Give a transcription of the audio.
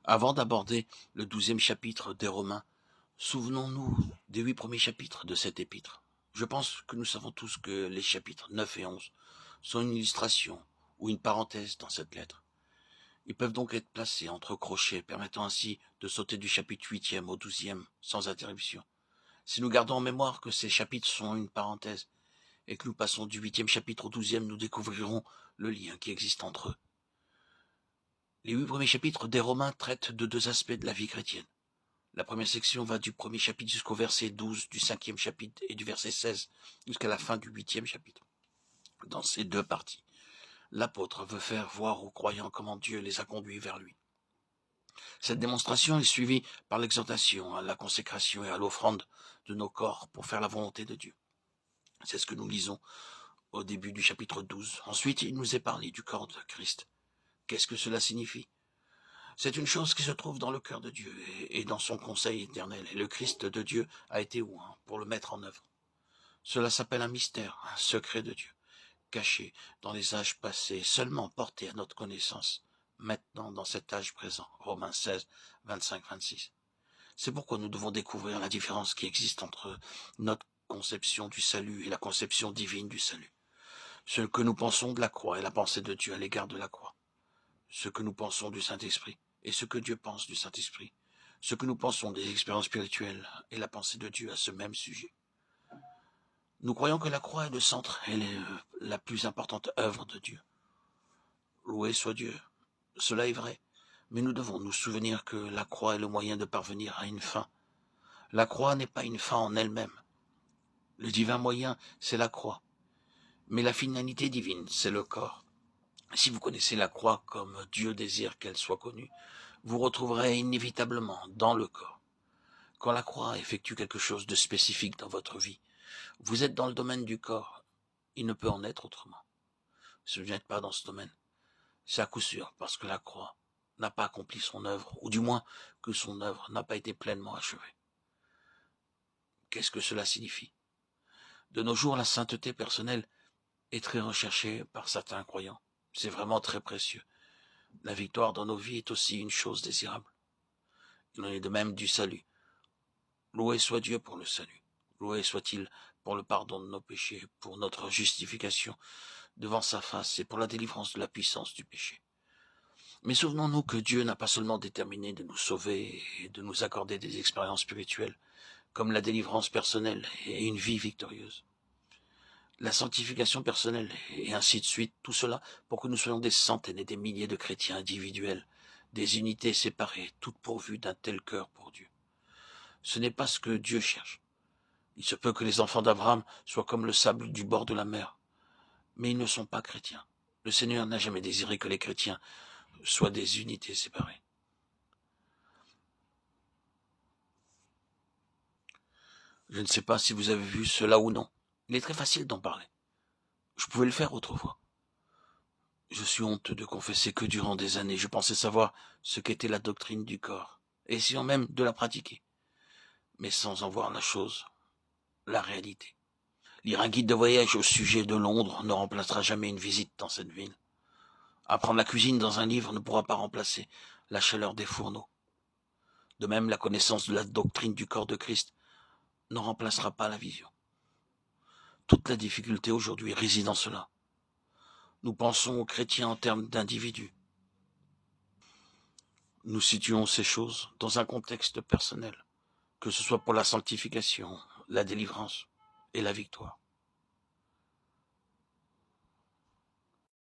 Avant d'aborder le 12e chapitre des Romains, souvenons-nous des 8 premiers chapitres de cette épître. Je pense que nous savons tous que les chapitres 9 et 11 sont une illustration ou une parenthèse dans cette lettre. Ils peuvent donc être placés entre crochets, permettant ainsi de sauter du chapitre 8e au 12e sans interruption. Si nous gardons en mémoire que ces chapitres sont une parenthèse et que nous passons du 8e chapitre au 12e, nous découvrirons le lien qui existe entre eux. Les 8 premiers chapitres des Romains traitent de 2 aspects de la vie chrétienne. La première section va du premier chapitre jusqu'au verset 12 du 5e chapitre et du verset 16 jusqu'à la fin du 8e chapitre. Dans ces 2 parties, l'apôtre veut faire voir aux croyants comment Dieu les a conduits vers lui. Cette démonstration est suivie par l'exhortation à la consécration et à l'offrande de nos corps pour faire la volonté de Dieu. C'est ce que nous lisons au début du chapitre 12. Ensuite, il nous est parlé du corps de Christ. Qu'est-ce que cela signifie ? C'est une chose qui se trouve dans le cœur de Dieu et dans son conseil éternel. Et le Christ de Dieu a été oint pour le mettre en œuvre. Cela s'appelle un mystère, un secret de Dieu, caché dans les âges passés, seulement porté à notre connaissance, maintenant dans cet âge présent. Romains 16, 25-26. C'est pourquoi nous devons découvrir la différence qui existe entre notre conception du salut et la conception divine du salut. Ce que nous pensons de la croix et la pensée de Dieu à l'égard de la croix. Ce que nous pensons du Saint-Esprit et ce que Dieu pense du Saint-Esprit. Ce que nous pensons des expériences spirituelles et la pensée de Dieu à ce même sujet. Nous croyons que la croix est le centre et la plus importante œuvre de Dieu. Loué soit Dieu. Cela est vrai, mais nous devons nous souvenir que la croix est le moyen de parvenir à une fin. La croix n'est pas une fin en elle-même. Le divin moyen, c'est la croix. Mais la finalité divine, c'est le corps. Si vous connaissez la croix comme Dieu désire qu'elle soit connue, vous retrouverez inévitablement dans le corps. Quand la croix effectue quelque chose de spécifique dans votre vie, vous êtes dans le domaine du corps. Il ne peut en être autrement. Si vous n'êtes pas dans ce domaine, c'est à coup sûr parce que la croix n'a pas accompli son œuvre, ou du moins que son œuvre n'a pas été pleinement achevée. Qu'est-ce que cela signifie ? De nos jours, la sainteté personnelle est très recherchée par certains croyants. C'est vraiment très précieux. La victoire dans nos vies est aussi une chose désirable. Il en est de même du salut. Loué soit Dieu pour le salut. Loué soit-il pour le pardon de nos péchés, pour notre justification devant sa face et pour la délivrance de la puissance du péché. Mais souvenons-nous que Dieu n'a pas seulement déterminé de nous sauver et de nous accorder des expériences spirituelles, comme la délivrance personnelle et une vie victorieuse. La sanctification personnelle et ainsi de suite, tout cela pour que nous soyons des centaines et des milliers de chrétiens individuels, des unités séparées, toutes pourvues d'un tel cœur pour Dieu. Ce n'est pas ce que Dieu cherche. Il se peut que les enfants d'Abraham soient comme le sable du bord de la mer, mais ils ne sont pas chrétiens. Le Seigneur n'a jamais désiré que les chrétiens soient des unités séparées. Je ne sais pas si vous avez vu cela ou non. Il est très facile d'en parler. Je pouvais le faire autrefois. Je suis honteux de confesser que durant des années, je pensais savoir ce qu'était la doctrine du corps, essayant même de la pratiquer, mais sans en voir la chose, la réalité. Lire un guide de voyage au sujet de Londres ne remplacera jamais une visite dans cette ville. Apprendre la cuisine dans un livre ne pourra pas remplacer la chaleur des fourneaux. De même, la connaissance de la doctrine du corps de Christ ne remplacera pas la vision. Toute la difficulté aujourd'hui réside dans cela. Nous pensons aux chrétiens en termes d'individus. Nous situons ces choses dans un contexte personnel, que ce soit pour la sanctification, la délivrance et la victoire.